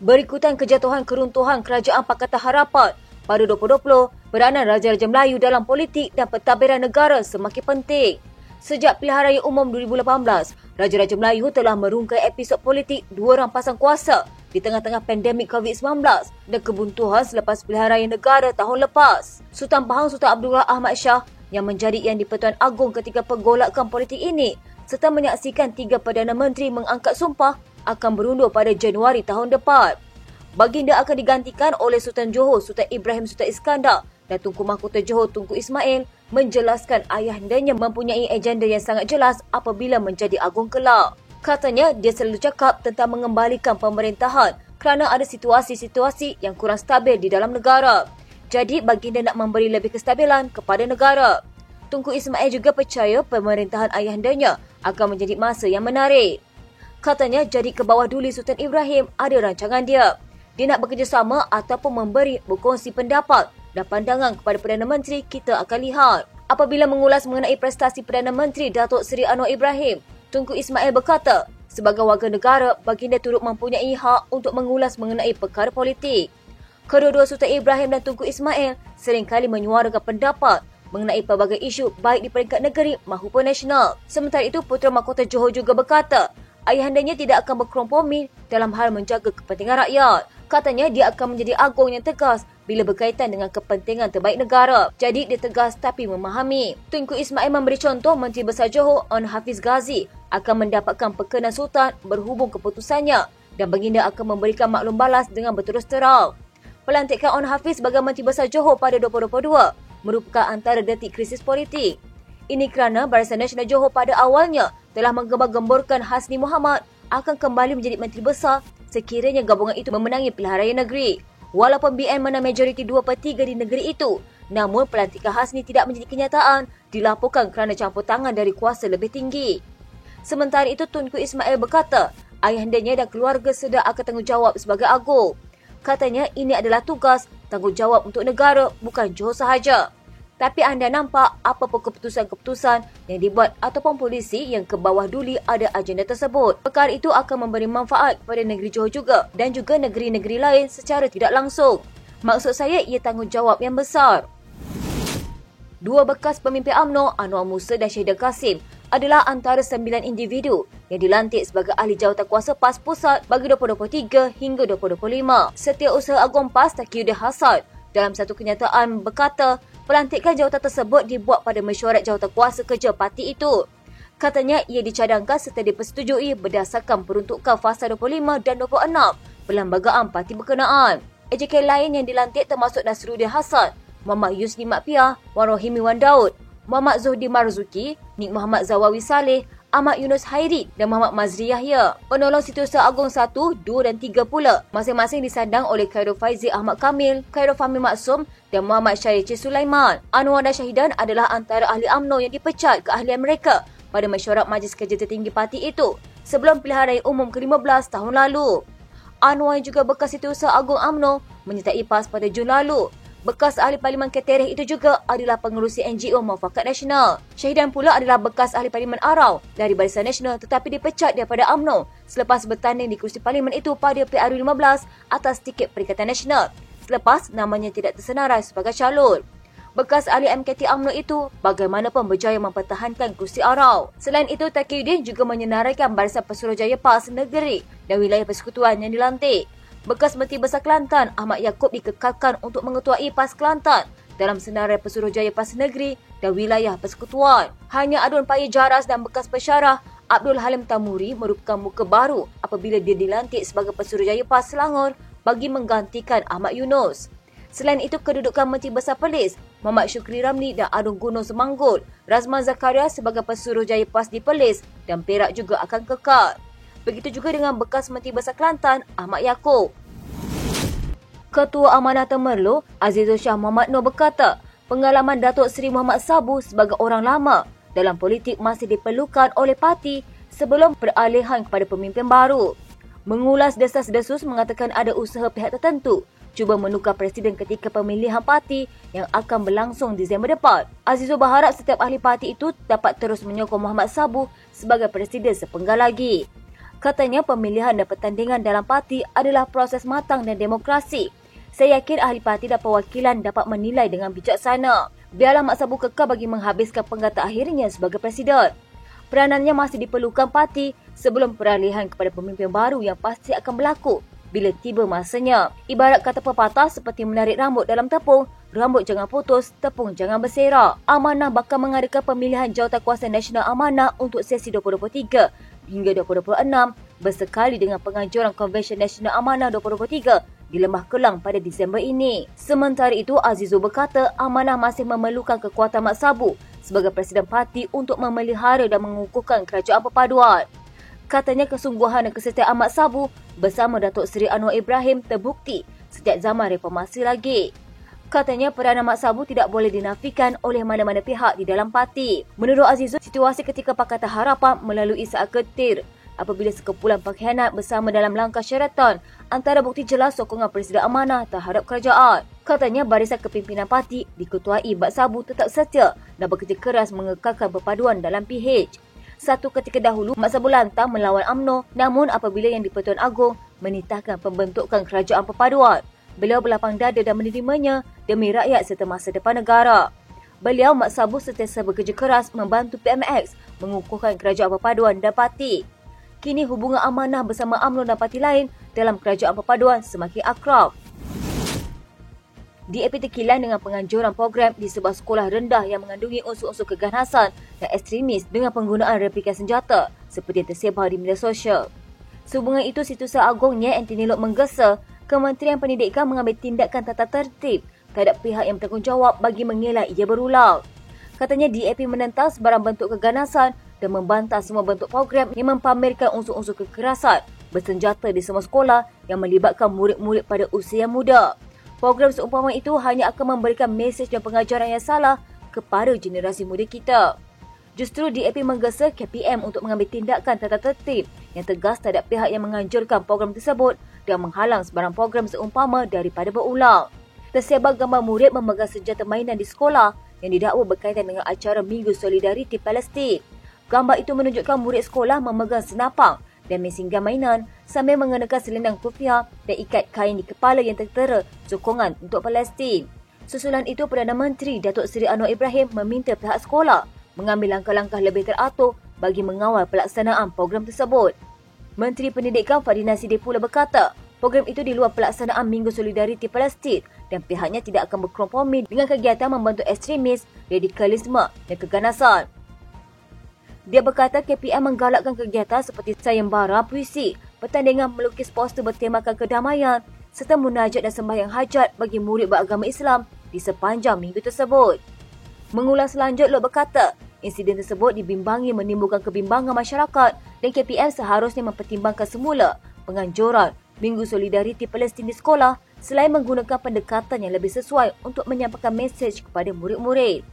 Berikutan kejatuhan keruntuhan Kerajaan Pakatan Harapan pada 2020, peranan Raja-Raja Melayu dalam politik dan pentadbiran negara semakin penting. Sejak pilihan raya umum 2018, Raja-Raja Melayu telah merungkai episod politik dua rampasan kuasa di tengah-tengah pandemik COVID-19 dan kebuntuan selepas pilihan raya negara tahun lepas. Sultan Pahang Sultan Abdullah Ahmad Shah yang menjadi Yang di-Pertuan Agong ketika pergolakan politik ini serta menyaksikan 3 Perdana Menteri mengangkat sumpah akan berundur pada Januari tahun depan. Baginda akan digantikan oleh Sultan Johor Sultan Ibrahim Sultan Iskandar dan Tunku Mahkota Johor Tunku Ismail menjelaskan ayahandanya mempunyai agenda yang sangat jelas apabila menjadi agung kelak. Katanya dia selalu cakap tentang mengembalikan pemerintahan kerana ada situasi-situasi yang kurang stabil di dalam negara. Jadi baginda nak memberi lebih kestabilan kepada negara. Tunku Ismail juga percaya pemerintahan ayahandanya akan menjadi masa yang menarik. Katanya jadi ke bawah duli Sultan Ibrahim ada rancangan dia. Dia nak bekerjasama ataupun memberi berkongsi pendapat dan pandangan kepada Perdana Menteri, kita akan lihat. Apabila mengulas mengenai prestasi Perdana Menteri Datuk Seri Anwar Ibrahim, Tunku Ismail berkata, sebagai warga negara, baginda turut mempunyai hak untuk mengulas mengenai perkara politik. Kedua-dua Sultan Ibrahim dan Tunku Ismail seringkali menyuarakan pendapat mengenai pelbagai isu baik di peringkat negeri maupun nasional. Sementara itu, Putera Mahkota Johor juga berkata, ayahandanya tidak akan berkompromi dalam hal menjaga kepentingan rakyat. Katanya dia akan menjadi agung yang tegas bila berkaitan dengan kepentingan terbaik negara. Jadi dia tegas tapi memahami. Tunku Ismail memberi contoh Menteri Besar Johor On Hafiz Ghazi akan mendapatkan perkenan Sultan berhubung keputusannya dan baginda akan memberikan maklum balas dengan berterus terang. Pelantikan On Hafiz sebagai Menteri Besar Johor pada 2022 merupakan antara detik krisis politik. Ini kerana Barisan Nasional Johor pada awalnya telah menggembar-gemborkan Hasni Mohamad akan kembali menjadi Menteri Besar sekiranya gabungan itu memenangi pilihan raya negeri. Walaupun BN menang majoriti 2/3 di negeri itu, namun pelantikan Hasni tidak menjadi kenyataan dilaporkan kerana campur tangan dari kuasa lebih tinggi. Sementara itu, Tunku Ismail berkata, ayahandanya dan keluarga sedar akan tanggungjawab sebagai agung. Katanya ini adalah tugas, tanggungjawab untuk negara, bukan Johor sahaja. Tapi anda nampak apapun keputusan-keputusan yang dibuat ataupun polisi yang ke bawah duli ada agenda tersebut. Perkara itu akan memberi manfaat kepada negeri Johor juga dan juga negeri-negeri lain secara tidak langsung. Maksud saya ia tanggungjawab yang besar. 2 bekas pemimpin UMNO, Anwar Musa dan Syahidah Kasim adalah antara 9 individu yang dilantik sebagai ahli jawatankuasa PAS Pusat bagi 2023 hingga 2025. Setiausaha Agung PAS Taqiyuddin Hasan dalam satu kenyataan berkata, pelantikan jawatan tersebut dibuat pada mesyuarat jawatankuasa kerja parti itu. Katanya ia dicadangkan serta dipersetujui berdasarkan peruntukan fasa 25 dan 26 Perlembagaan Parti berkenaan. AJK lain yang dilantik termasuk Nasruddin Hassan, Muhammad Yusni Makpiah, Wan Rohimi Wan Daud, Muhammad Zuhdi Marzuki, Nik Muhammad Zawawi Saleh, Ahmad Yunus Hairi dan Muhammad Mazri Yahya. Penolong Setiausaha Agung 1, 2 dan 3 pula masing-masing disandang oleh Khairul Faizi Ahmad Kamil, Khairul Fahmi Maksum dan Muhammad Syarif C. Sulaiman. Anwar dan Syahidan adalah antara ahli UMNO yang dipecat keahlian mereka pada mesyuarat Majlis Kerja Tertinggi parti itu sebelum pilihan raya umum ke-15 tahun lalu. Anwar yang juga bekas Setiausaha Agung UMNO menyertai PAS pada Jun lalu. Bekas ahli Parlimen Ketereh itu juga adalah pengerusi NGO Muafakat Nasional. Syahidan pula adalah bekas ahli Parlimen Arau dari Barisan Nasional tetapi dipecat daripada UMNO selepas bertanding di kursi Parlimen itu pada PRU15 atas tiket Perikatan Nasional selepas namanya tidak tersenarai sebagai calon. Bekas ahli MKT UMNO itu bagaimanapun berjaya mempertahankan kursi Arau. Selain itu, Taqiyuddin juga menyenaraikan Barisan Pesuruhjaya PAS Negeri dan wilayah persekutuan yang dilantik. Bekas Menteri Besar Kelantan Ahmad Yaakob dikekalkan untuk mengetuai PAS Kelantan dalam senarai Pesuruhjaya PAS Negeri dan wilayah persekutuan. Hanya Adun Paya Jaras dan bekas pesyarah Abdul Halim Tamuri merupakan muka baru apabila dia dilantik sebagai Pesuruhjaya PAS Selangor bagi menggantikan Ahmad Yunus. Selain itu, kedudukan Menteri Besar Perlis Muhammad Syukri Ramli dan Adun Gunung Semanggul Razman Zakaria sebagai Pesuruhjaya PAS di Perlis dan Perak juga akan kekal. Begitu juga dengan bekas Menteri Besar Kelantan, Ahmad Yaakob. Ketua Amanah Temerloh, Azizul Shah Muhammad Noor berkata, pengalaman Datuk Seri Muhammad Sabu sebagai orang lama dalam politik masih diperlukan oleh parti sebelum peralihan kepada pemimpin baru. Mengulas desas-desus mengatakan ada usaha pihak tertentu cuba menukar presiden ketika pemilihan parti yang akan berlangsung Disember depan. Azizul berharap setiap ahli parti itu dapat terus menyokong Muhammad Sabu sebagai presiden sepenggal lagi. Katanya pemilihan dan pertandingan dalam parti adalah proses matang dan demokrasi. Saya yakin ahli parti dan perwakilan dapat menilai dengan bijaksana. Biarlah Mak Sabu kekal bagi menghabiskan penggata akhirnya sebagai presiden. Peranannya masih diperlukan parti sebelum peralihan kepada pemimpin baru yang pasti akan berlaku bila tiba masanya. Ibarat kata pepatah seperti menarik rambut dalam tepung, rambut jangan putus, tepung jangan berserak. Amanah bakal mengadakan pemilihan Jawatankuasa Nasional Amanah untuk sesi 2023 hingga 2026 bersekali dengan penganjuran Konvensyen Nasional Amanah 2023 di Lembah Kelang pada Disember ini. Sementara itu, Azizul berkata Amanah masih memerlukan kekuatan Mak Sabu sebagai Presiden Parti untuk memelihara dan mengukuhkan kerajaan perpaduan. Katanya kesungguhan dan kesetiaan Mak Sabu bersama Datuk Seri Anwar Ibrahim terbukti sejak zaman reformasi lagi. Katanya peranan Mak Sabu tidak boleh dinafikan oleh mana-mana pihak di dalam parti. Menurut Azizul, situasi ketika Pakatan Harapan melalui saat ketir apabila sekumpulan pengkhianat bersama dalam langkah syaratan antara bukti jelas sokongan Presiden Amanah terhadap kerajaan. Katanya barisan kepimpinan parti diketuai Mak Sabu tetap setia dan bekerja keras mengekalkan perpaduan dalam PH. Satu ketika dahulu, Mak Sabu lantang melawan UMNO, namun apabila Yang di-Pertuan Agong menitahkan pembentukan kerajaan perpaduan, beliau berlapang dada dan menerimanya demi rakyat serta masa depan negara. Beliau Mak Sabu sentiasa bekerja keras membantu PMX mengukuhkan kerajaan perpaduan dan parti. Kini hubungan Amanah bersama UMNO dan parti lain dalam kerajaan perpaduan semakin akrab. DAP terkilan dengan penganjuran program di sebuah sekolah rendah yang mengandungi unsur-unsur keganasan dan ekstremis dengan penggunaan replika senjata seperti yang tersebar di media sosial. Sehubungan itu, Setiausaha Agongnya Anthony Loke menggesa Kementerian Pendidikan mengambil tindakan tata tertib terhadap pihak yang bertanggungjawab bagi mengelak ia berulang. Katanya DAP menentang sebarang bentuk keganasan dan membantah semua bentuk program yang mempamerkan unsur-unsur kekerasan bersenjata di semua sekolah yang melibatkan murid-murid pada usia yang muda. Program seumpama itu hanya akan memberikan mesej dan pengajaran yang salah kepada generasi muda kita. Justru DAP menggesa KPM untuk mengambil tindakan tata tertib yang tegas terhadap pihak yang menganjurkan program tersebut dan menghalang sebarang program seumpama daripada berulang. Tersebar gambar murid memegang senjata mainan di sekolah yang didakwa berkaitan dengan acara Minggu Solidariti Palestin. Gambar itu menunjukkan murid sekolah memegang senapang dan mesin gun mainan sambil mengenakan selendang kufiah dan ikat kain di kepala yang tertera sokongan untuk Palestin. Susulan itu, Perdana Menteri Datuk Seri Anwar Ibrahim meminta pihak sekolah mengambil langkah-langkah lebih teratur bagi mengawal pelaksanaan program tersebut. Menteri Pendidikan Fadhil Nasidir pula berkata, program itu di luar pelaksanaan Minggu Solidariti Palestin dan pihaknya tidak akan berkompromi dengan kegiatan membantu ekstremis, radikalisme dan keganasan. Dia berkata KPM menggalakkan kegiatan seperti sayembara puisi, pertandingan melukis poster bertemakan kedamaian serta munajat dan sembahyang hajat bagi murid beragama Islam di sepanjang minggu tersebut. Mengulas lanjut, Loke berkata, insiden tersebut dibimbangi menimbulkan kebimbangan masyarakat dan KPM seharusnya mempertimbangkan semula penganjuran Minggu Solidariti Palestin di sekolah selain menggunakan pendekatan yang lebih sesuai untuk menyampaikan mesej kepada murid-murid.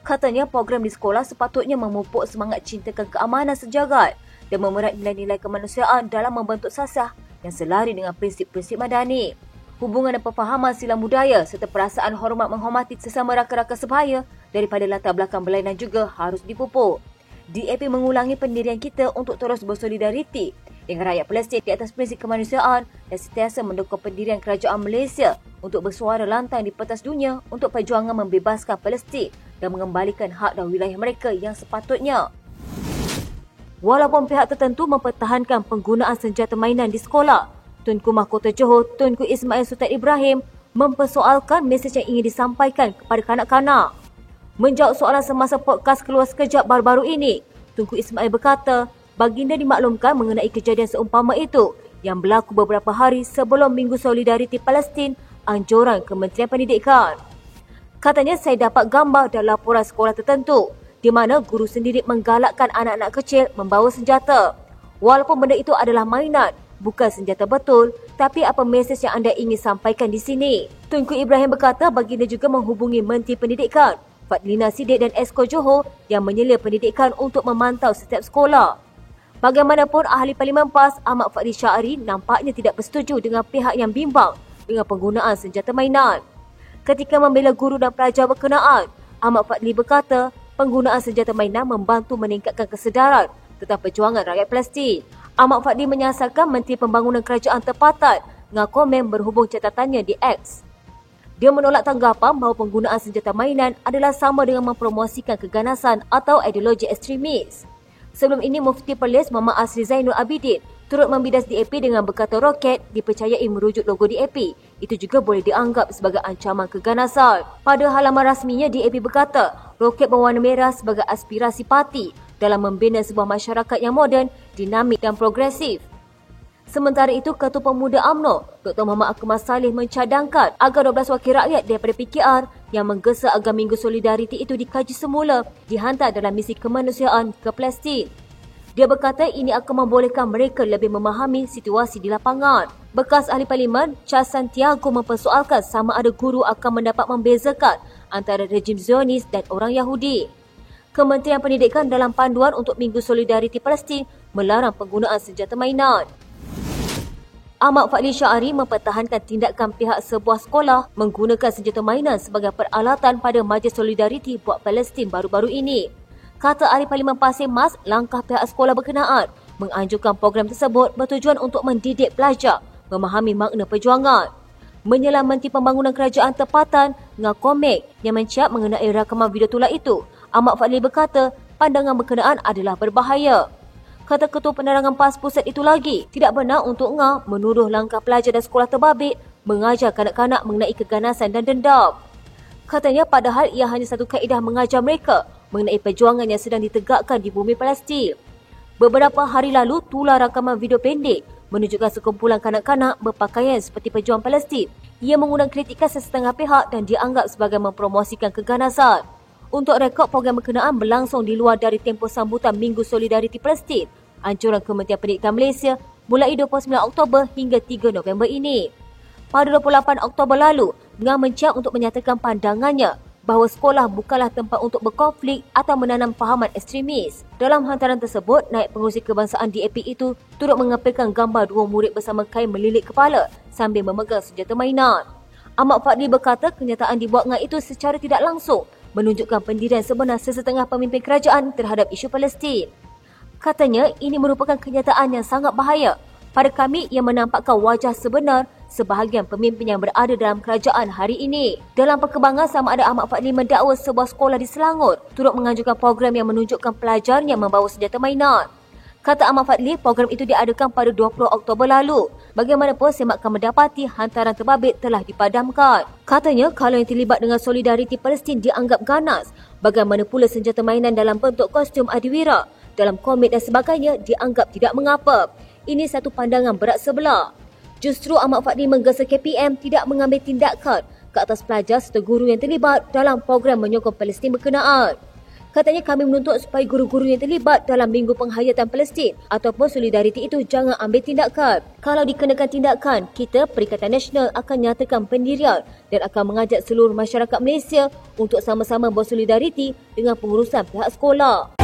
Katanya program di sekolah sepatutnya memupuk semangat cintakan keamanan sejagat dan memerat nilai-nilai kemanusiaan dalam membentuk sasah yang selari dengan prinsip-prinsip madani. Hubungan dan perfahaman silam budaya serta perasaan hormat menghormati sesama rakan-rakan sebaya daripada latar belakang berlainan juga harus dipupuk. DAP mengulangi pendirian kita untuk terus bersolidariti dengan rakyat Palestin di atas prinsip kemanusiaan dan sentiasa mendukung pendirian kerajaan Malaysia untuk bersuara lantang di pentas dunia untuk perjuangan membebaskan Palestin dan mengembalikan hak dan wilayah mereka yang sepatutnya. Walaupun pihak tertentu mempertahankan penggunaan senjata mainan di sekolah, Tunku Mahkota Johor Tunku Ismail Sultan Ibrahim mempersoalkan mesej yang ingin disampaikan kepada kanak-kanak. Menjawab soalan semasa podcast Keluar Sekejap baru-baru ini, Tunku Ismail berkata, baginda dimaklumkan mengenai kejadian seumpama itu yang berlaku beberapa hari sebelum Minggu Solidariti Palestin anjuran Kementerian Pendidikan. Katanya, saya dapat gambar dan laporan sekolah tertentu di mana guru sendiri menggalakkan anak-anak kecil membawa senjata. Walaupun benda itu adalah mainan, bukan senjata betul, tapi apa mesej yang anda ingin sampaikan di sini? Tunku Ibrahim berkata baginda juga menghubungi Menteri Pendidikan Fadhil Nasidir dan Esko Johor yang menyelia pendidikan untuk memantau setiap sekolah. Bagaimanapun, Ahli Parlimen PAS Ahmad Fadli Syahri nampaknya tidak bersetuju dengan pihak yang bimbang dengan penggunaan senjata mainan. Ketika membela guru dan pelajar berkenaan, Ahmad Fadli berkata penggunaan senjata mainan membantu meningkatkan kesedaran tentang perjuangan rakyat Palestin. Ahmad Fadli menyasarkan Menteri Pembangunan Kerajaan tempatan dengan komen berhubung catatannya di X. Dia menolak tanggapan bahawa penggunaan senjata mainan adalah sama dengan mempromosikan keganasan atau ideologi ekstremis. Sebelum ini, Mufti Perlis Muhammad Asri Zainul Abidin turut membidas DAP dengan berkata roket dipercayai merujuk logo DAP. Itu juga boleh dianggap sebagai ancaman keganasan. Pada halaman rasminya, DAP berkata roket berwarna merah sebagai aspirasi parti dalam membina sebuah masyarakat yang moden, dinamik dan progresif. Sementara itu, Ketua Pemuda UMNO, Dr. Muhammad Akmal Saleh mencadangkan agar 12 wakil rakyat daripada PKR yang menggesa agar Minggu Solidariti itu dikaji semula dihantar dalam misi kemanusiaan ke Palestin. Dia berkata ini akan membolehkan mereka lebih memahami situasi di lapangan. Bekas Ahli Parlimen, Charles Santiago mempersoalkan sama ada guru akan mendapat membezakan antara rejim Zionis dan orang Yahudi. Kementerian Pendidikan dalam panduan untuk Minggu Solidariti Palestin melarang penggunaan senjata mainan. Ahmad Fadli Syahari mempertahankan tindakan pihak sebuah sekolah menggunakan senjata mainan sebagai peralatan pada Majlis Solidariti buat Palestin baru-baru ini. Kata Ahli Parlimen Pasir Mas, langkah pihak sekolah berkenaan menganjurkan program tersebut bertujuan untuk mendidik pelajar memahami makna perjuangan. Menyelam Menteri Pembangunan Kerajaan tempatan dengan komik yang menciap mengenai rakaman video tular itu, Ahmad Fadli berkata pandangan berkenaan adalah berbahaya. Kata Ketua Penerangan PAS Pusat itu lagi, tidak benar untuk ngah menuduh langkah pelajar dan sekolah terbabit mengajar kanak-kanak mengenai keganasan dan dendam. Katanya padahal ia hanya satu kaedah mengajar mereka mengenai perjuangan yang sedang ditegakkan di bumi Palestin. Beberapa hari lalu, tular rakaman video pendek menunjukkan sekumpulan kanak-kanak berpakaian seperti pejuang Palestin. Ia mengundang kritikan sesetengah pihak dan dianggap sebagai mempromosikan keganasan. Untuk rekod, program berkenaan berlangsung di luar dari tempoh sambutan Minggu Solidariti Palestin, anjuran Kementerian Pendidikan Malaysia mulai 29 Oktober hingga 3 November ini. Pada 28 Oktober lalu, Ngah menciap untuk menyatakan pandangannya bahawa sekolah bukanlah tempat untuk berkonflik atau menanam fahaman ekstremis. Dalam hantaran tersebut, Naib Pengerusi Kebangsaan DAP itu turut mengapilkan gambar dua murid bersama kain melilit kepala sambil memegang senjata mainan. Ahmad Fadli berkata kenyataan dibuat Ngah itu secara tidak langsung menunjukkan pendirian sebenar sesetengah pemimpin kerajaan terhadap isu Palestin. Katanya ini merupakan kenyataan yang sangat bahaya. Pada kami yang menampakkan wajah sebenar sebahagian pemimpin yang berada dalam kerajaan hari ini. Dalam perkembangan, sama ada Ahmad Fadli mendakwa sebuah sekolah di Selangor turut menganjurkan program yang menunjukkan pelajarnya membawa senjata mainan. Kata Ahmad Fadli, program itu diadakan pada 20 Oktober lalu. Bagaimanapun, semakan mendapati hantaran terbabit telah dipadamkan. Katanya, kalau yang terlibat dengan Solidariti Palestin dianggap ganas, bagaimana pula senjata mainan dalam bentuk kostum adiwira, dalam komik dan sebagainya dianggap tidak mengapa. Ini satu pandangan berat sebelah. Justru Ahmad Fadli menggesa KPM tidak mengambil tindakan ke atas pelajar serta guru yang terlibat dalam program menyokong Palestin berkenaan. Katanya kami menuntut supaya guru-guru yang terlibat dalam Minggu Penghayatan Palestin ataupun Solidariti itu jangan ambil tindakan. Kalau dikenakan tindakan, kita Perikatan Nasional akan nyatakan pendirian dan akan mengajak seluruh masyarakat Malaysia untuk sama-sama bersolidariti dengan pengurusan pihak sekolah.